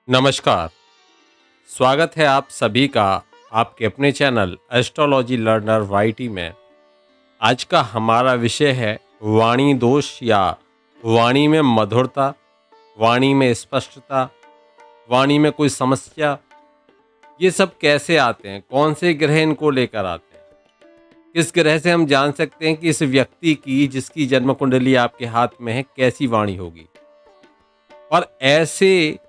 नमस्कार। स्वागत है आप सभी का आपके अपने चैनल एस्ट्रोलॉजी लर्नर वाईटी में। आज का हमारा विषय है वाणी दोष या वाणी में मधुरता, वाणी में स्पष्टता, वाणी में कोई समस्या। ये सब कैसे आते हैं, कौन से ग्रह इनको लेकर आते हैं, किस ग्रह से हम जान सकते हैं कि इस व्यक्ति की जिसकी जन्म कुंडली आपके हाथ में है कैसी वाणी होगी, और ऐसे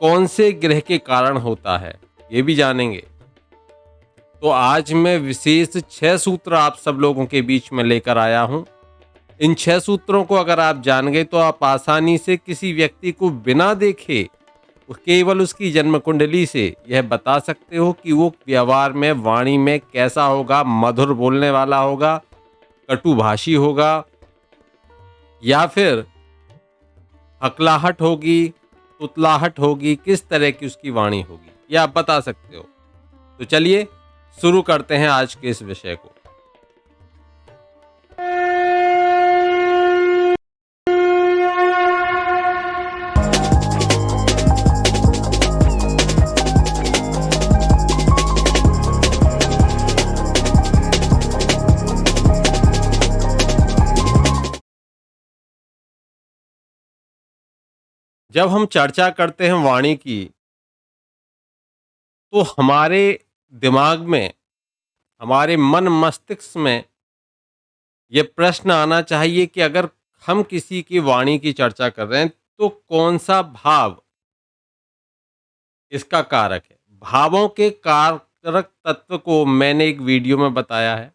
कौन से ग्रह के कारण होता है ये भी जानेंगे। तो आज मैं विशेष 6 सूत्र आप सब लोगों के बीच में लेकर आया हूं। इन 6 सूत्रों को अगर आप जान गए तो आप आसानी से किसी व्यक्ति को बिना देखे केवल उसकी जन्म कुंडली से यह बता सकते हो कि वो व्यवहार में, वाणी में कैसा होगा। मधुर बोलने वाला होगा, कटुभाषी होगा, या फिर हकलाहट होगी, तुतलाहट होगी, किस तरह की उसकी वाणी होगी, यह आप बता सकते हो। तो चलिए शुरू करते हैं आज के इस विषय को। जब हम चर्चा करते हैं वाणी की, तो हमारे दिमाग में, हमारे मन मस्तिष्क में ये प्रश्न आना चाहिए कि अगर हम किसी की वाणी की चर्चा कर रहे हैं तो कौन सा भाव इसका कारक है। भावों के कारक तत्व को मैंने एक वीडियो में बताया है,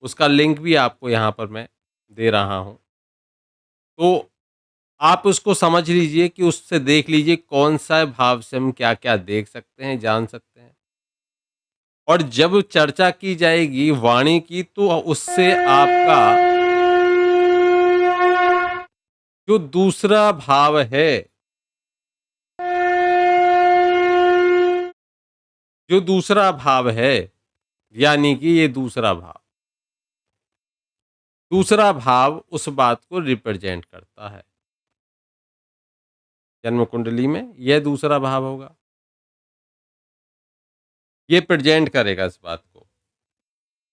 उसका लिंक भी आपको यहाँ पर मैं दे रहा हूँ। तो आप उसको समझ लीजिए कि उससे देख लीजिए कौन सा भाव से हम क्या क्या देख सकते हैं, जान सकते हैं। और जब चर्चा की जाएगी वाणी की तो उससे आपका जो दूसरा भाव है, जो दूसरा भाव है, यानी कि ये दूसरा भाव उस बात को रिप्रेजेंट करता है। जन्म कुंडली में यह दूसरा भाव होगा, ये प्रेजेंट करेगा इस बात को।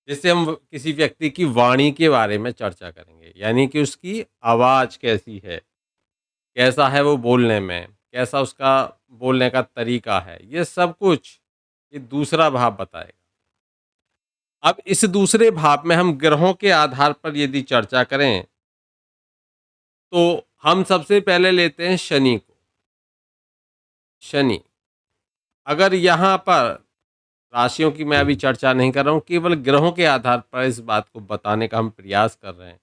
जैसे हम किसी व्यक्ति की वाणी के बारे में चर्चा करेंगे, यानी कि उसकी आवाज कैसी है, कैसा है वो बोलने में, कैसा उसका बोलने का तरीका है, ये सब कुछ ये दूसरा भाव बताएगा। अब इस दूसरे भाव में हम ग्रहों के आधार पर यदि चर्चा करें तो हम सबसे पहले लेते हैं शनि को। शनि, अगर यहाँ पर राशियों की मैं अभी चर्चा नहीं कर रहा हूँ, केवल ग्रहों के आधार पर इस बात को बताने का हम प्रयास कर रहे हैं।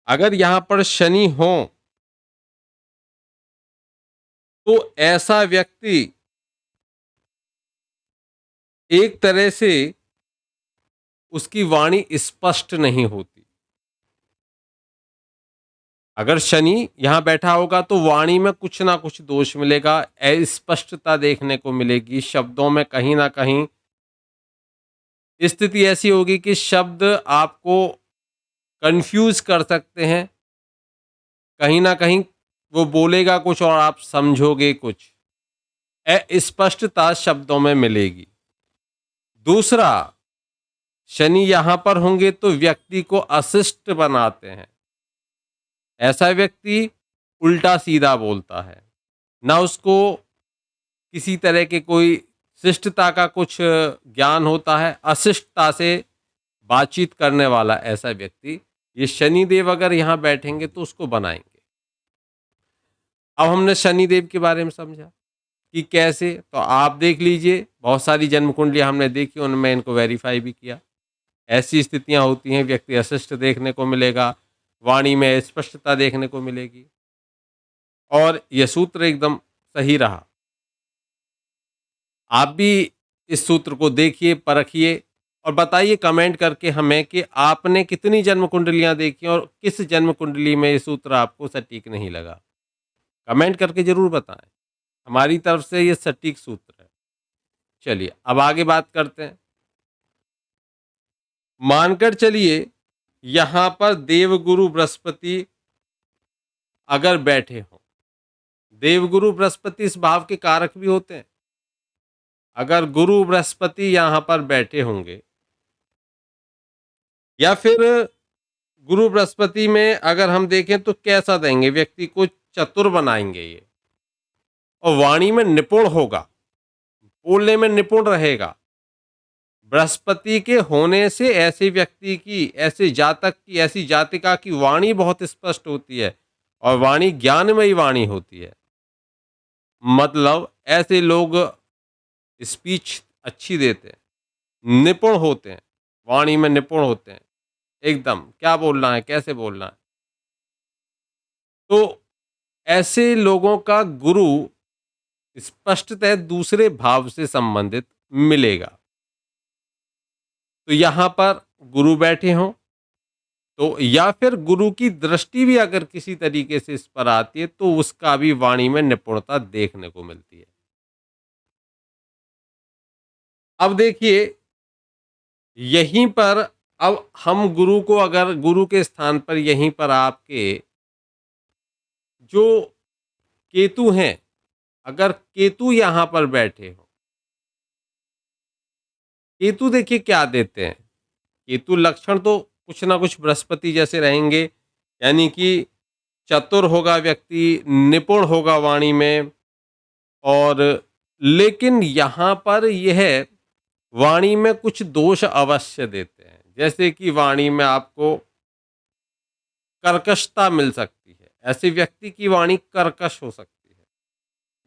अगर यहाँ पर शनि हो तो ऐसा व्यक्ति एक तरह से उसकी वाणी स्पष्ट नहीं होती। अगर शनि यहाँ बैठा होगा तो वाणी में कुछ ना कुछ दोष मिलेगा, अस्पष्टता देखने को मिलेगी, शब्दों में कहीं ना कहीं स्थिति ऐसी होगी कि शब्द आपको कंफ्यूज कर सकते हैं। कहीं ना कहीं वो बोलेगा कुछ और आप समझोगे कुछ, अस्पष्टता शब्दों में मिलेगी। दूसरा, शनि यहां पर होंगे तो व्यक्ति को अशिष्ट बनाते हैं। ऐसा व्यक्ति उल्टा सीधा बोलता है, ना उसको किसी तरह के कोई शिष्टता का कुछ ज्ञान होता है। अशिष्टता से बातचीत करने वाला ऐसा व्यक्ति, ये शनिदेव अगर यहाँ बैठेंगे तो उसको बनाएंगे। अब हमने शनिदेव के बारे में समझा कि कैसे, तो आप देख लीजिए, बहुत सारी जन्म कुंडलियां हमने देखी, उनमें इनको वेरीफाई भी किया। ऐसी स्थितियां होती हैं, व्यक्ति अशिष्ट देखने को मिलेगा, वाणी में स्पष्टता देखने को मिलेगी, और यह सूत्र एकदम सही रहा। आप भी इस सूत्र को देखिए, परखिए और बताइए कमेंट करके हमें कि आपने कितनी जन्म कुंडलियां देखी और किस जन्म कुंडली में ये सूत्र आपको सटीक नहीं लगा। कमेंट करके जरूर बताएं, हमारी तरफ से ये सटीक सूत्र है। चलिए अब आगे बात करते हैं। मानकर चलिए यहां पर देवगुरु बृहस्पति अगर बैठे हों, देवगुरु बृहस्पति इस भाव के कारक भी होते हैं। अगर गुरु बृहस्पति यहाँ पर बैठे होंगे या फिर गुरु बृहस्पति में अगर हम देखें तो कैसा देंगे, व्यक्ति को चतुर बनाएंगे ये, और वाणी में निपुण होगा, बोलने में निपुण रहेगा। बृहस्पति के होने से ऐसे व्यक्ति की, ऐसे जातक की, ऐसी जातिका की वाणी बहुत स्पष्ट होती है और वाणी ज्ञानमयी वाणी होती है। मतलब ऐसे लोग स्पीच अच्छी देते हैं, निपुण होते हैं, वाणी में निपुण होते हैं, एकदम क्या बोलना है, कैसे बोलना है। तो ऐसे लोगों का गुरु स्पष्टतः दूसरे भाव से संबंधित मिलेगा। तो यहाँ पर गुरु बैठे हों तो, या फिर गुरु की दृष्टि भी अगर किसी तरीके से इस पर आती है तो उसका भी वाणी में निपुणता देखने को मिलती है। अब देखिए यहीं पर, अब हम गुरु को, अगर गुरु के स्थान पर यहीं पर आपके जो केतु हैं, अगर केतु यहां पर बैठे हो, केतु देखिए क्या देते हैं। केतु लक्षण तो कुछ ना कुछ बृहस्पति जैसे रहेंगे, यानी कि चतुर होगा व्यक्ति, निपुण होगा वाणी में, और लेकिन यहाँ पर यह वाणी में कुछ दोष अवश्य देते हैं। जैसे कि वाणी में आपको कर्कशता मिल सकती है, ऐसे व्यक्ति की वाणी कर्कश हो सकती है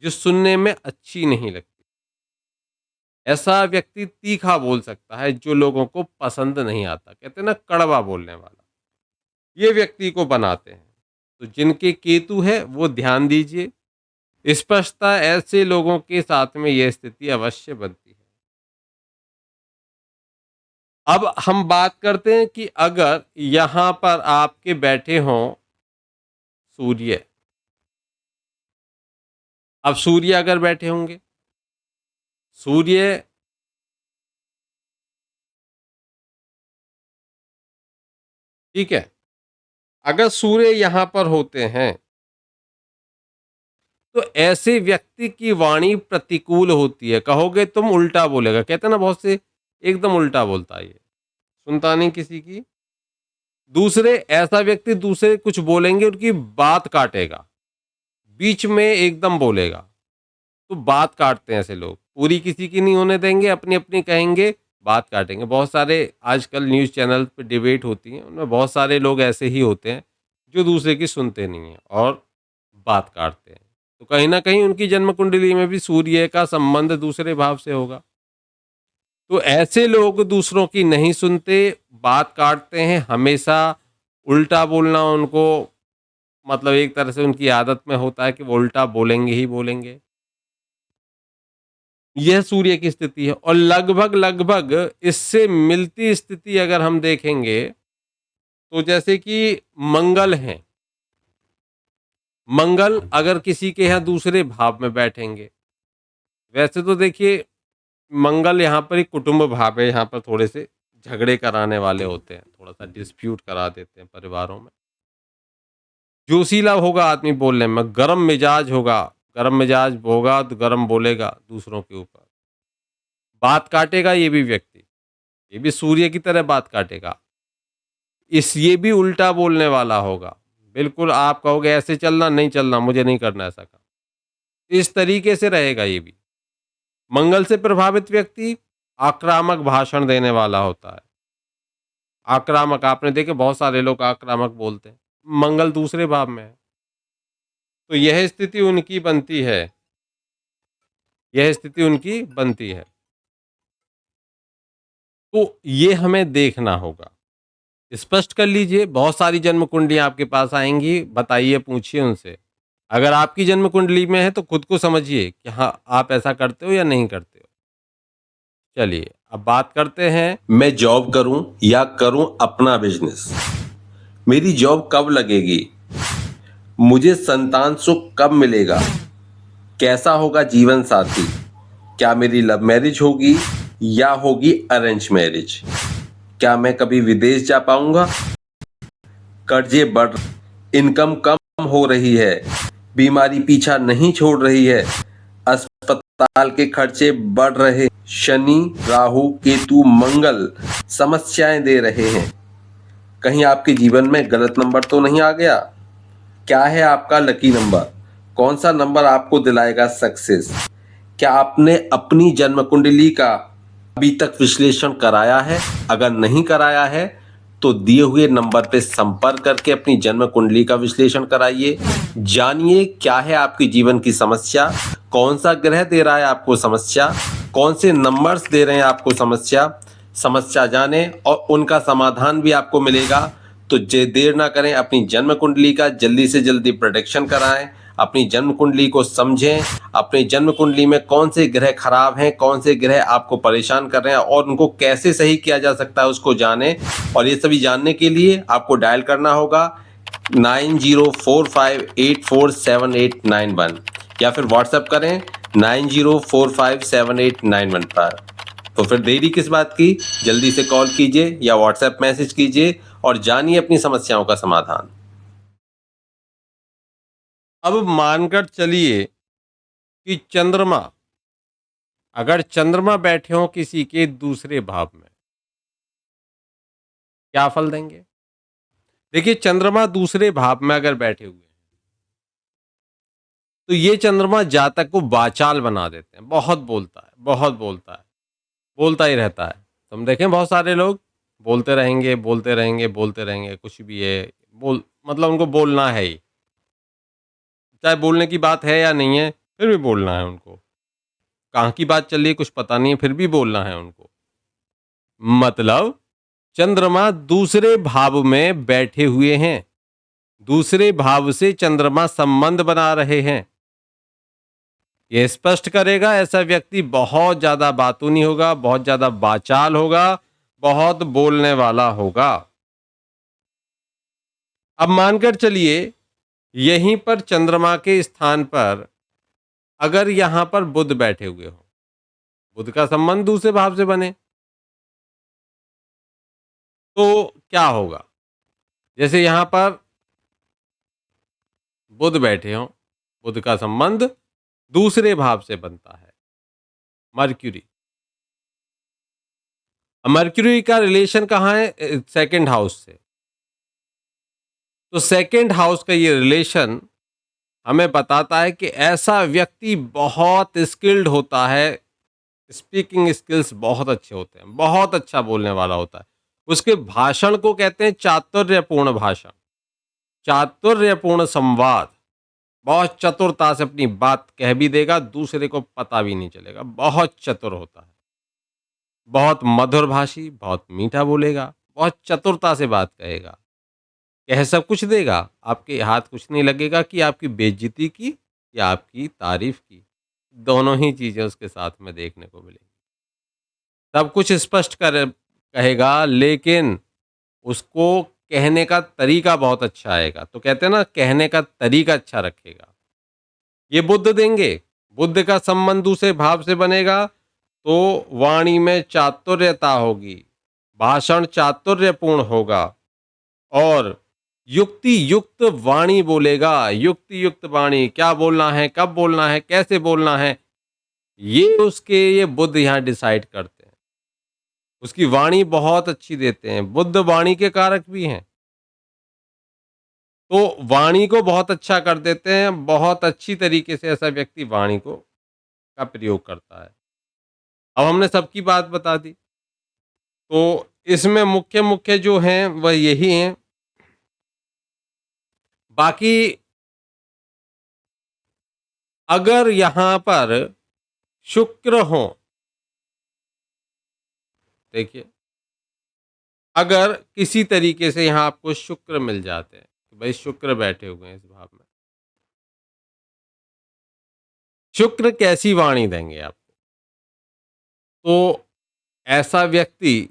जो सुनने में अच्छी नहीं लगती। ऐसा व्यक्ति तीखा बोल सकता है जो लोगों को पसंद नहीं आता, कहते हैं ना कड़वा बोलने वाला, ये व्यक्ति को बनाते हैं। तो जिनके केतु है वो ध्यान दीजिए, स्पष्टता ऐसे लोगों के साथ में यह स्थिति अवश्य बनती है। अब हम बात करते हैं कि अगर यहां पर आपके बैठे हों सूर्य, अब सूर्य अगर बैठे होंगे, सूर्य ठीक है, अगर सूर्य यहां पर होते हैं तो ऐसे व्यक्ति की वाणी प्रतिकूल होती है। कहोगे तुम उल्टा बोलेगा, कहते हैं ना बहुत से एकदम उल्टा बोलता है, ये सुनता नहीं किसी की। दूसरे, ऐसा व्यक्ति दूसरे कुछ बोलेंगे उनकी बात काटेगा, बीच में एकदम बोलेगा, तो बात काटते हैं ऐसे लोग, पूरी किसी की नहीं होने देंगे, अपनी अपनी कहेंगे, बात काटेंगे। बहुत सारे आजकल न्यूज़ चैनल पे डिबेट होती हैं, उनमें बहुत सारे लोग ऐसे ही होते हैं जो दूसरे की सुनते नहीं हैं और बात काटते हैं। तो कहीं ना कहीं उनकी जन्म कुंडली में भी सूर्य का संबंध दूसरे भाव से होगा। तो ऐसे लोग दूसरों की नहीं सुनते, बात काटते हैं, हमेशा उल्टा बोलना उनको, मतलब एक तरह से उनकी आदत में होता है कि वो उल्टा बोलेंगे ही बोलेंगे। यह सूर्य की स्थिति है, और लगभग लगभग इससे मिलती स्थिति अगर हम देखेंगे तो जैसे कि मंगल हैं, मंगल अगर किसी के यहाँ दूसरे भाव में बैठेंगे, वैसे तो देखिए मंगल यहाँ पर एक कुटुंब भाव है, यहाँ पर थोड़े से झगड़े कराने वाले होते हैं, थोड़ा सा डिस्प्यूट करा देते हैं परिवारों में। जोशीला होगा आदमी बोलने में, गरम मिजाज होगा, गरम मिजाज होगा तो गरम बोलेगा दूसरों के ऊपर, बात काटेगा ये भी व्यक्ति, ये भी सूर्य की तरह बात काटेगा। ये भी उल्टा बोलने वाला होगा, बिल्कुल आप कहोगे ऐसे चलना, नहीं चलना, मुझे नहीं करना ऐसा काम, इस तरीके से रहेगा ये भी। मंगल से प्रभावित व्यक्ति आक्रामक भाषण देने वाला होता है, आक्रामक, आपने देखे बहुत सारे लोग आक्रामक बोलते हैं, मंगल दूसरे भाव में है, तो यह स्थिति उनकी बनती है, यह स्थिति उनकी बनती है। तो ये हमें देखना होगा, स्पष्ट कर लीजिए। बहुत सारी जन्म कुंडलियां आपके पास आएंगी, बताइए, पूछिए उनसे। अगर आपकी जन्म कुंडली में है तो खुद को समझिए कि हाँ आप ऐसा करते हो या नहीं करते हो। चलिए अब बात करते हैं, मैं जॉब करूं या करूं अपना बिजनेस, मेरी जॉब कब लगेगी, मुझे संतान सुख कब मिलेगा, कैसा होगा जीवन साथी, क्या मेरी लव मैरिज होगी या होगी अरेंज मैरिज, क्या मैं कभी विदेश जा पाऊंगा, कर्जे बढ़, इनकम कम हो रही है, बीमारी पीछा नहीं छोड़ रही है, अस्पताल के खर्चे बढ़ रहे, शनि राहु केतु मंगल समस्याएं दे रहे हैं। कहीं आपके जीवन में गलत नंबर तो नहीं आ गया? क्या है आपका लकी नंबर? कौन सा नंबर आपको दिलाएगा सक्सेस? क्या आपने अपनी जन्म कुंडली का अभी तक विश्लेषण कराया है? अगर नहीं कराया है तो दिए हुए नंबर पे संपर्क करके अपनी जन्म कुंडली का विश्लेषण कराइए। जानिए क्या है आपकी जीवन की समस्या, कौन सा ग्रह दे रहा है आपको समस्या, कौन से नंबर्स दे रहे हैं आपको समस्या। समस्या जाने और उनका समाधान भी आपको मिलेगा। तो देर ना करें, अपनी जन्म कुंडली का जल्दी से जल्दी प्रोटेक्शन कराएं, अपनी जन्म कुंडली को समझें, अपनी जन्म कुंडली में कौन से ग्रह खराब हैं, कौन से ग्रह आपको परेशान कर रहे हैं और उनको कैसे सही किया जा सकता है उसको जानें। और ये सभी जानने के लिए आपको डायल करना होगा 9045847891 या फिर व्हाट्सएप करें 90457891 पर। तो फिर देरी किस बात की, जल्दी से कॉल कीजिए या व्हाट्सएप मैसेज कीजिए और जानिए अपनी समस्याओं का समाधान। अब मानकर चलिए कि चंद्रमा, अगर चंद्रमा बैठे हो किसी के दूसरे भाव में, क्या फल देंगे? देखिए, चंद्रमा दूसरे भाव में अगर बैठे हुए हैं तो ये चंद्रमा जातक को वाचाल बना देते हैं। बहुत बोलता है, बहुत बोलता है, बोलता ही रहता है। तो हम देखें बहुत सारे लोग बोलते रहेंगे, बोलते रहेंगे, बोलते रहेंगे, कुछ भी है बोल, मतलब उनको बोलना है ही, चाहे बोलने की बात है या नहीं है, फिर भी बोलना है उनको। कहाँ की बात चल रही है कुछ पता नहीं है, फिर भी बोलना है उनको। मतलब चंद्रमा दूसरे भाव में बैठे हुए हैं, दूसरे भाव से चंद्रमा संबंध बना रहे हैं। यह स्पष्ट करेगा ऐसा व्यक्ति बहुत ज्यादा बातूनी होगा, बहुत ज्यादा वाचाल होगा, बहुत बोलने वाला होगा। अब मानकर चलिए यहीं पर चंद्रमा के स्थान पर अगर यहां पर बुध बैठे हुए हो, बुध का संबंध दूसरे भाव से बने तो क्या होगा? जैसे यहां पर बुध बैठे हो, बुध का संबंध दूसरे भाव से बनता है मर्क्यूरी। मर्क्यूरी का रिलेशन कहाँ है? सेकंड हाउस से। तो सेकंड हाउस का ये रिलेशन हमें बताता है कि ऐसा व्यक्ति बहुत स्किल्ड होता है, स्पीकिंग स्किल्स बहुत अच्छे होते हैं, बहुत अच्छा बोलने वाला होता है। उसके भाषण को कहते हैं चातुर्यपूर्ण भाषण, चातुर्यपूर्ण संवाद। बहुत चतुरता से अपनी बात कह भी देगा, दूसरे को पता भी नहीं चलेगा, बहुत चतुर होता है। बहुत मधुर भाषी, बहुत मीठा बोलेगा, बहुत चतुरता से बात कहेगा, कह सब कुछ देगा, आपके हाथ कुछ नहीं लगेगा कि आपकी बेइज्जती की या आपकी तारीफ की। दोनों ही चीजें उसके साथ में देखने को मिलेंगी। सब कुछ स्पष्ट कर कहेगा, लेकिन उसको कहने का तरीका बहुत अच्छा आएगा। तो कहते हैं ना, कहने का तरीका अच्छा रखेगा। ये बुध देंगे, बुध का संबंध दूसरे भाव से बनेगा तो वाणी में चातुर्यता होगी, भाषण चातुर्यपूर्ण होगा और युक्ति युक्त वाणी बोलेगा। युक्ति युक्त वाणी, क्या बोलना है, कब बोलना है, कैसे बोलना है, ये बुध यहाँ डिसाइड करते हैं। उसकी वाणी बहुत अच्छी देते हैं, बुध वाणी के कारक भी हैं, तो वाणी को बहुत अच्छा कर देते हैं। बहुत अच्छी तरीके से ऐसा व्यक्ति वाणी को का प्रयोग करता है। अब हमने सबकी बात बता दी, तो इसमें मुख्य मुख्य जो हैं वह यही हैं। बाकी अगर यहाँ पर शुक्र हो, देखिए अगर किसी तरीके से यहाँ आपको शुक्र मिल जाते हैं, तो भाई शुक्र बैठे हुए हैं इस भाव में, शुक्र कैसी वाणी देंगे आपको? तो ऐसा व्यक्ति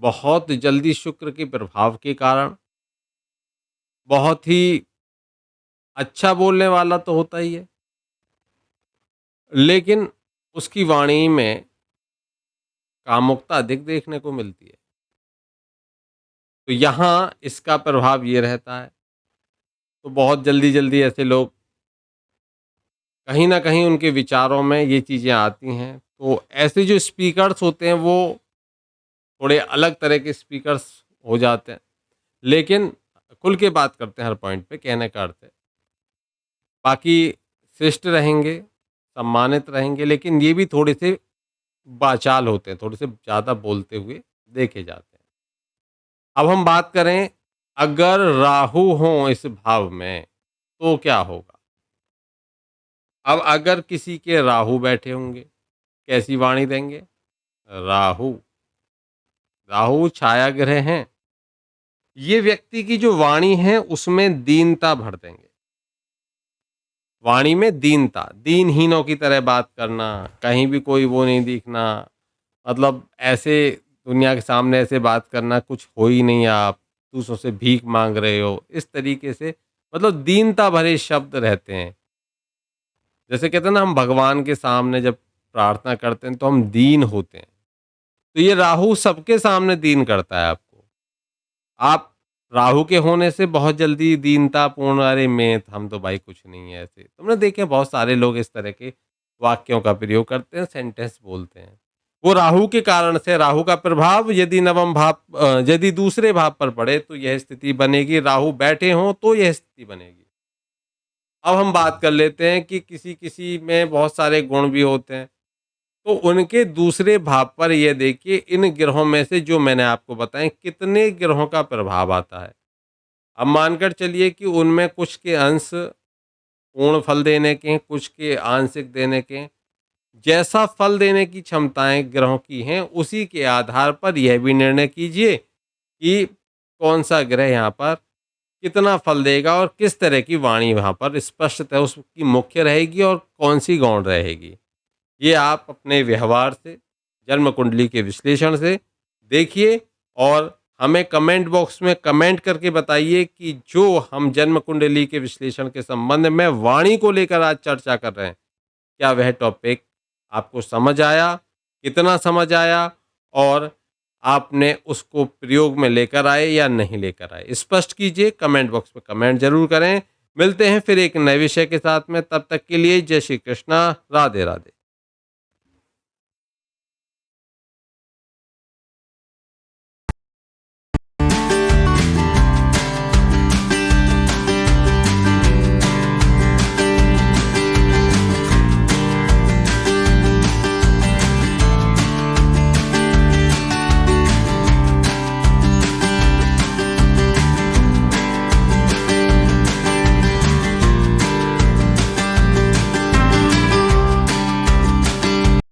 बहुत जल्दी शुक्र के प्रभाव के कारण बहुत ही अच्छा बोलने वाला तो होता ही है, लेकिन उसकी वाणी में कामुकता अधिक देखने को मिलती है। तो यहाँ इसका प्रभाव ये रहता है। तो बहुत जल्दी जल्दी ऐसे लोग कहीं न कहीं उनके विचारों में ये चीज़ें आती हैं। तो ऐसे जो स्पीकर्स होते हैं वो थोड़े अलग तरह के स्पीकर्स हो जाते हैं। लेकिन खुल के बात करते हैं हर पॉइंट पे, कहने का अर्थ है। बाकी शिष्ट रहेंगे, सम्मानित रहेंगे, लेकिन ये भी थोड़े से वाचाल होते हैं, थोड़े से ज़्यादा बोलते हुए देखे जाते हैं। अब हम बात करें, अगर राहु हों इस भाव में, तो क्या होगा? अब अगर किसी के राहु बैठे होंगे, कैसी वाणी देंगे? राहु, राहु छाया ग्रह हैं। ये व्यक्ति की जो वाणी है उसमें दीनता भर देंगे। वाणी में दीनता, दीनहीनों की तरह बात करना, कहीं भी कोई वो नहीं दिखना, मतलब ऐसे दुनिया के सामने ऐसे बात करना, कुछ हो ही नहीं आप, दूसरों से भीख माँग रहे हो, इस तरीके से मतलब दीनता भरे शब्द रहते हैं। जैसे कहते हैं ना, हम भगवान के सामने जब प्रार्थना करते हैं तो हम दीन होते हैं। तो ये राहु सबके सामने दीन करता है आपको। आप राहु के होने से बहुत जल्दी दीनतापूर्ण, अरे मैं हम तो भाई कुछ नहीं है ऐसे। तुमने देखे बहुत सारे लोग इस तरह के वाक्यों का प्रयोग करते हैं, सेंटेंस बोलते हैं। वो राहु के कारण से, राहु का प्रभाव यदि नवम भाव यदि दूसरे भाव पर पड़े तो यह स्थिति बनेगी, राहु बैठे हों तो यह स्थिति बनेगी। अब हम बात कर लेते हैं कि किसी-किसी में बहुत सारे गुण भी होते हैं। तो उनके दूसरे भाव पर ये देखिए, इन ग्रहों में से जो मैंने आपको बताए कितने ग्रहों का प्रभाव आता है। अब मानकर चलिए कि उनमें कुछ के अंश पूर्ण फल देने के हैं, कुछ के आंशिक देने के हैं। जैसा फल देने की क्षमताएं ग्रहों की हैं, उसी के आधार पर यह भी निर्णय कीजिए कि कौन सा ग्रह यहाँ पर कितना फल देगा और किस तरह की वाणी वहाँ पर स्पष्टतः उसकी मुख्य रहेगी और कौन सी गौण रहेगी। ये आप अपने व्यवहार से, जन्म कुंडली के विश्लेषण से देखिए और हमें कमेंट बॉक्स में कमेंट करके बताइए कि जो हम जन्म कुंडली के विश्लेषण के संबंध में वाणी को लेकर आज चर्चा कर रहे हैं, क्या वह टॉपिक आपको समझ आया, कितना समझ आया और आपने उसको प्रयोग में लेकर आए या नहीं लेकर आए? स्पष्ट कीजिए, कमेंट बॉक्स में कमेंट जरूर करें। मिलते हैं फिर एक नए विषय के साथ में, तब तक के लिए जय श्री कृष्णा, राधे राधे।